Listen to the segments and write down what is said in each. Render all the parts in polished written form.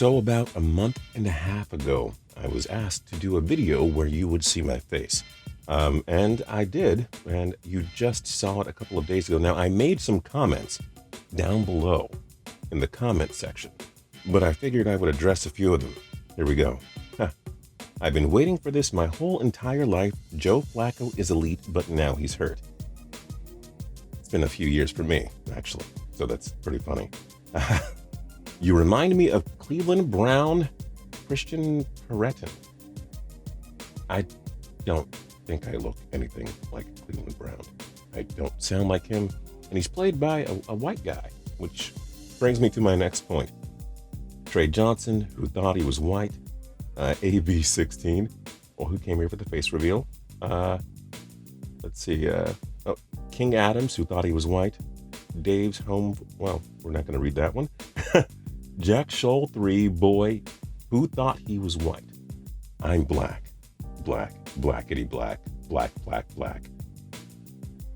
So about a month and a half ago, I was asked to do a video where you would see my face. And I did, and you just saw it a couple of days ago. Now, I made some comments down below in the comment section, but I figured I would address a few of them. Here we go. I've been waiting for this my whole entire life. Joe Flacco is elite, but now he's hurt. It's been a few years for me, actually, so that's pretty funny. You remind me of Cleveland Brown Christian Peretin. I don't think I look anything like Cleveland Brown. I don't sound like him, and he's played by a white guy, which brings me to my next point. Trey Johnston, who thought he was white, AB16, who came here for the face reveal. King Adams, who thought he was white. Dave's home, well, we're not going to read that one. Jack Scholl 3, boy, who thought he was white. I'm black, blackity black, black.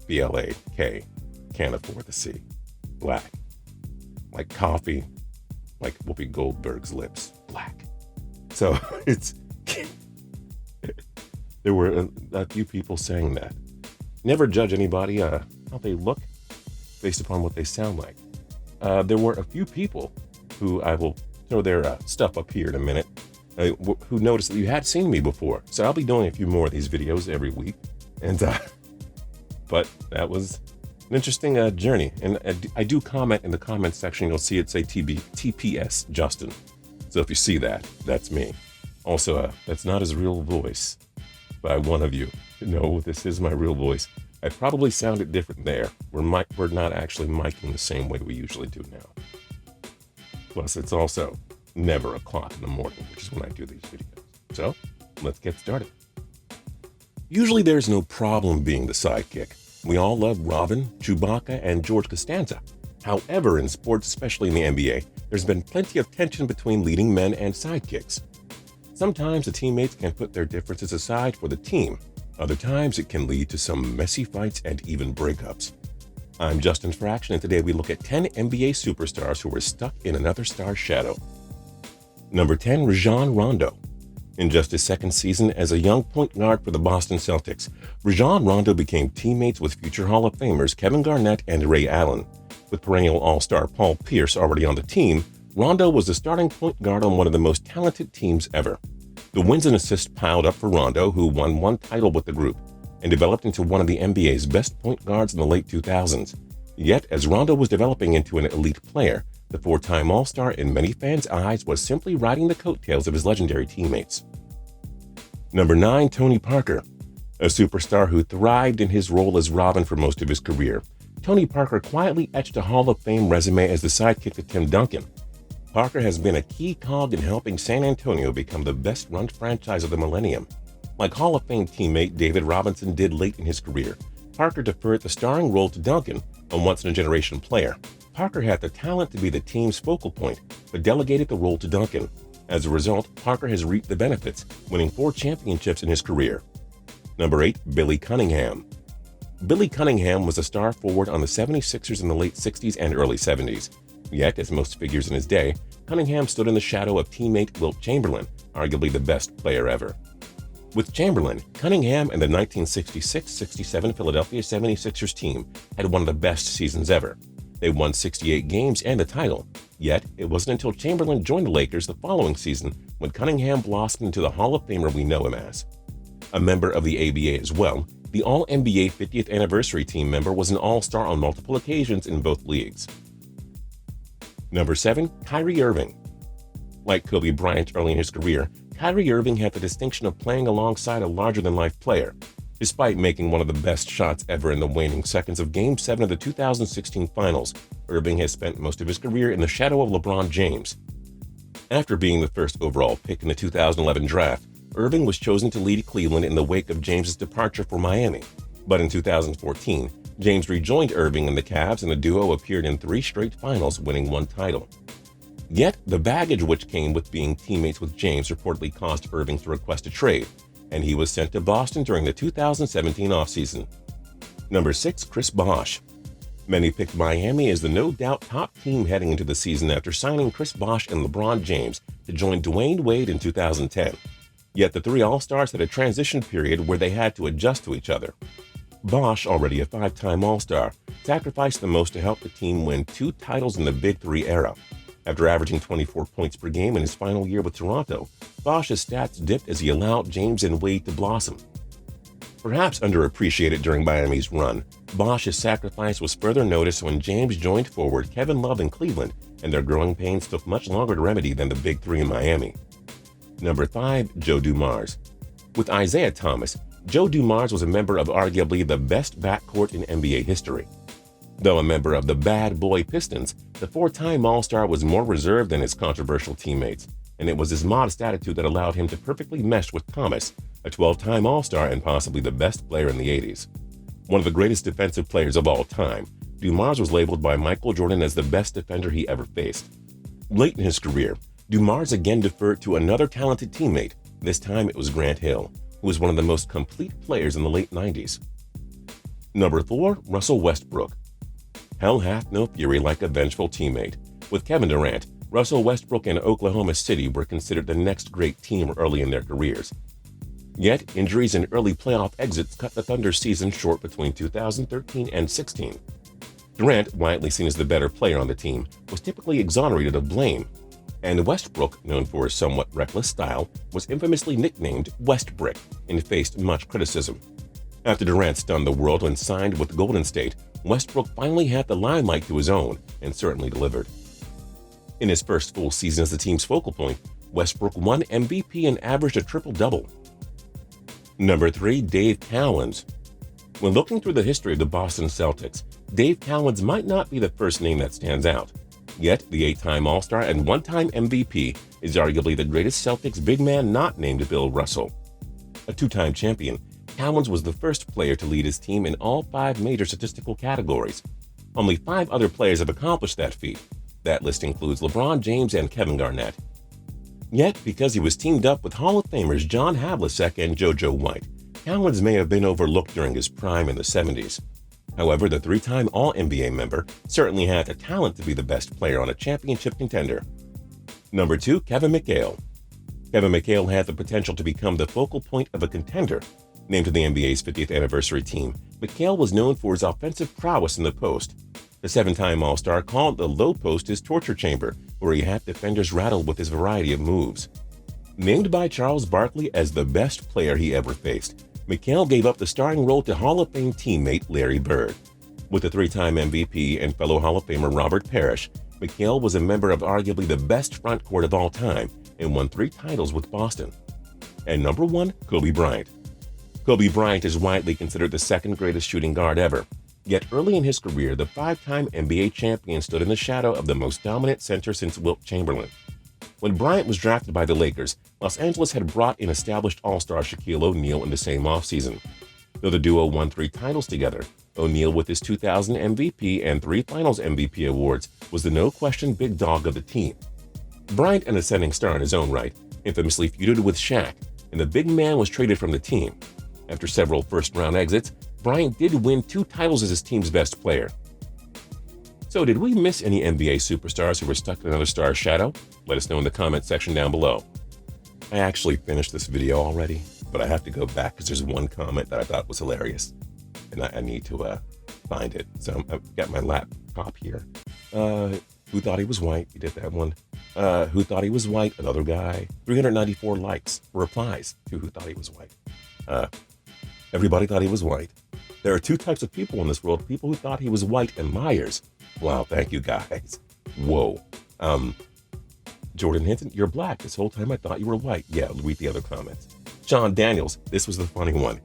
BLAK, can't afford the C. Black, like coffee, like Whoopi Goldberg's lips, black. So there were a few people saying that. Never judge anybody how they look based upon what they sound like. There were a few people who I will throw their stuff up here in a minute, who noticed that you had seen me before. So I'll be doing a few more of these videos every week. And but that was an interesting journey. And I do comment in the comment section. You'll see it say TPS Justin. So if you see that, that's me. Also, that's not his real voice by one of you. No, this is my real voice. I probably sounded different there. We're not actually miking the same way we usually do now. Plus, it's also never o'clock in the morning, which is when I do these videos. So, let's get started. Usually there's no problem being the sidekick. We all love Robin, Chewbacca, and George Costanza. However, in sports, especially in the NBA, there's been plenty of tension between leading men and sidekicks. Sometimes the teammates can put their differences aside for the team. Other times it can lead to some messy fights and even breakups. I'm Justin for Action, and today we look at 10 NBA superstars who were stuck in another star's shadow. Number 10, Rajon Rondo. In just his second season as a young point guard for the Boston Celtics, Rajon Rondo became teammates with future Hall of Famers Kevin Garnett and Ray Allen. With perennial All-Star Paul Pierce already on the team, Rondo was the starting point guard on one of the most talented teams ever. The wins and assists piled up for Rondo, who won one title with the group and developed into one of the NBA's best point guards in the late 2000s. Yet, as Rondo was developing into an elite player, the four-time All-Star in many fans' eyes was simply riding the coattails of his legendary teammates. Number 9, Tony Parker. A superstar who thrived in his role as Robin for most of his career, Tony Parker quietly etched a Hall of Fame resume as the sidekick to Tim Duncan. Parker has been a key cog in helping San Antonio become the best-run franchise of the millennium. Like Hall of Fame teammate David Robinson did late in his career, Parker deferred the starring role to Duncan, a once-in-a-generation player. Parker had the talent to be the team's focal point, but delegated the role to Duncan. As a result, Parker has reaped the benefits, winning 4 championships in his career. Number 8, Billy Cunningham. Billy Cunningham was a star forward on the 76ers in the late 60s and early 70s. Yet, as most figures in his day, Cunningham stood in the shadow of teammate Wilt Chamberlain, arguably the best player ever. With Chamberlain, Cunningham and the 1966-67 Philadelphia 76ers team had one of the best seasons ever. They won 68 games and the title. Yet, it wasn't until Chamberlain joined the Lakers the following season when Cunningham blossomed into the Hall of Famer we know him as. A member of the ABA as well, the All-NBA 50th Anniversary team member was an All-Star on multiple occasions in both leagues. Number 7, Kyrie Irving. Like Kobe Bryant early in his career, Kyrie Irving had the distinction of playing alongside a larger-than-life player. Despite making one of the best shots ever in the waning seconds of Game 7 of the 2016 Finals, Irving has spent most of his career in the shadow of LeBron James. After being the first overall pick in the 2011 draft, Irving was chosen to lead Cleveland in the wake of James's departure for Miami. But in 2014, James rejoined Irving in the Cavs, and the duo appeared in 3 straight finals, winning 1 title. Yet, the baggage which came with being teammates with James reportedly caused Irving to request a trade, and he was sent to Boston during the 2017 offseason. Number 6, Chris Bosh. Many picked Miami as the no-doubt top team heading into the season after signing Chris Bosh and LeBron James to join Dwayne Wade in 2010. Yet the three All-Stars had a transition period where they had to adjust to each other. Bosh, already a five-time All-Star, sacrificed the most to help the team win 2 titles in the Big Three era. After averaging 24 points per game in his final year with Toronto, Bosh's stats dipped as he allowed James and Wade to blossom. Perhaps underappreciated during Miami's run, Bosh's sacrifice was further noticed when James joined forward Kevin Love in Cleveland, and their growing pains took much longer to remedy than the Big Three in Miami. Number 5. Joe Dumars. With Isaiah Thomas, Joe Dumars was a member of arguably the best backcourt in NBA history. Though a member of the Bad Boy Pistons, the 4-time All-Star was more reserved than his controversial teammates, and it was his modest attitude that allowed him to perfectly mesh with Thomas, a 12-time All-Star and possibly the best player in the 80s. One of the greatest defensive players of all time, Dumars was labeled by Michael Jordan as the best defender he ever faced. Late in his career, Dumars again deferred to another talented teammate. This time it was Grant Hill, who was one of the most complete players in the late 90s. Number 4. Russell Westbrook. Hell hath no fury like a vengeful teammate. With Kevin Durant, Russell Westbrook and Oklahoma City were considered the next great team early in their careers. Yet, injuries and early playoff exits cut the Thunder's season short between 2013 and 16. Durant, widely seen as the better player on the team, was typically exonerated of blame, and Westbrook, known for his somewhat reckless style, was infamously nicknamed Westbrick and faced much criticism. After Durant stunned the world when signed with Golden State, Westbrook finally had the limelight to his own and certainly delivered. In his first full season as the team's focal point, Westbrook won MVP and averaged a triple-double. Number 3. Dave Cowens. When looking through the history of the Boston Celtics, Dave Cowens might not be the first name that stands out. Yet, the 8-time All-Star and 1-time MVP is arguably the greatest Celtics big man not named Bill Russell. A 2-time champion, Cowens was the first player to lead his team in all 5 major statistical categories. Only 5 other players have accomplished that feat. That list includes LeBron James and Kevin Garnett. Yet, because he was teamed up with Hall of Famers John Havlicek and JoJo White, Cowens may have been overlooked during his prime in the 70s. However, the 3-time All-NBA member certainly had the talent to be the best player on a championship contender. Number 2. Kevin McHale. Kevin McHale had the potential to become the focal point of a contender. Named to the NBA's 50th anniversary team, McHale was known for his offensive prowess in the post. The 7-time All-Star called the low post his torture chamber, where he had defenders rattled with his variety of moves. Named by Charles Barkley as the best player he ever faced, McHale gave up the starring role to Hall of Fame teammate Larry Bird. With the 3-time MVP and fellow Hall of Famer Robert Parrish, McHale was a member of arguably the best front court of all time and won 3 titles with Boston. And number 1, Kobe Bryant. Kobe Bryant is widely considered the second greatest shooting guard ever. Yet early in his career, the 5-time NBA champion stood in the shadow of the most dominant center since Wilt Chamberlain. When Bryant was drafted by the Lakers, Los Angeles had brought in established All-Star Shaquille O'Neal in the same offseason. Though the duo won 3 titles together, O'Neal, with his 2000 MVP and 3 Finals MVP awards, was the no-question big dog of the team. Bryant, an ascending star in his own right, infamously feuded with Shaq, and the big man was traded from the team. After several first-round exits, Bryant did win 2 titles as his team's best player. So did we miss any NBA superstars who were stuck in another star's shadow? Let us know in the comment section down below. I actually finished this video already, but I have to go back because there's one comment that I thought was hilarious, and I need to find it. So I've got my laptop here. Who thought he was white? You did that one. Who thought he was white? Another guy. 394 likes, replies to who thought he was white. Everybody thought he was white. There are 2 types of people in this world: people who thought he was white and liars. Wow, thank you guys. Whoa. Jordan Hinton, you're black. This whole time I thought you were white. Yeah, read the other comments. John Daniels, this was the funny one.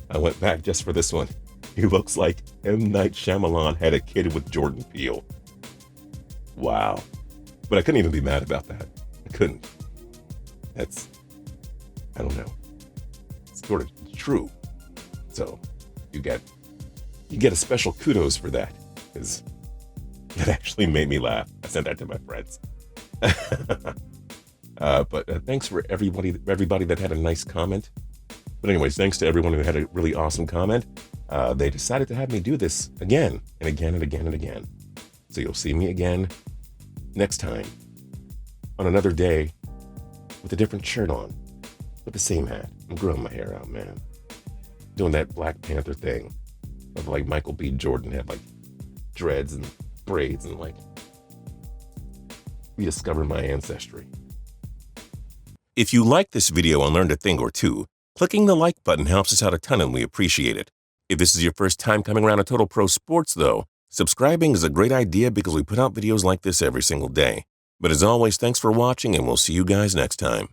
I went back just for this one. He looks like M. Night Shyamalan had a kid with Jordan Peele. Wow. But I couldn't even be mad about that. I couldn't. That's, I don't know. It's sort of true. So you get a special kudos for that, because it actually made me laugh. I sent that to my friends. But thanks for everybody that had a nice comment. But anyways, thanks to everyone who had a really awesome comment. They decided to have me do this again and again and again and again. So you'll see me again next time on another day with a different shirt on, with the same hat. I'm growing my hair out, man. Doing that Black Panther thing of like Michael B. Jordan had like dreads and braids and like rediscover my ancestry. If you like this video and learned a thing or two, clicking the like button helps us out a ton and we appreciate it. If this is your first time coming around to Total Pro Sports though, subscribing is a great idea because we put out videos like this every single day. But as always, thanks for watching and we'll see you guys next time.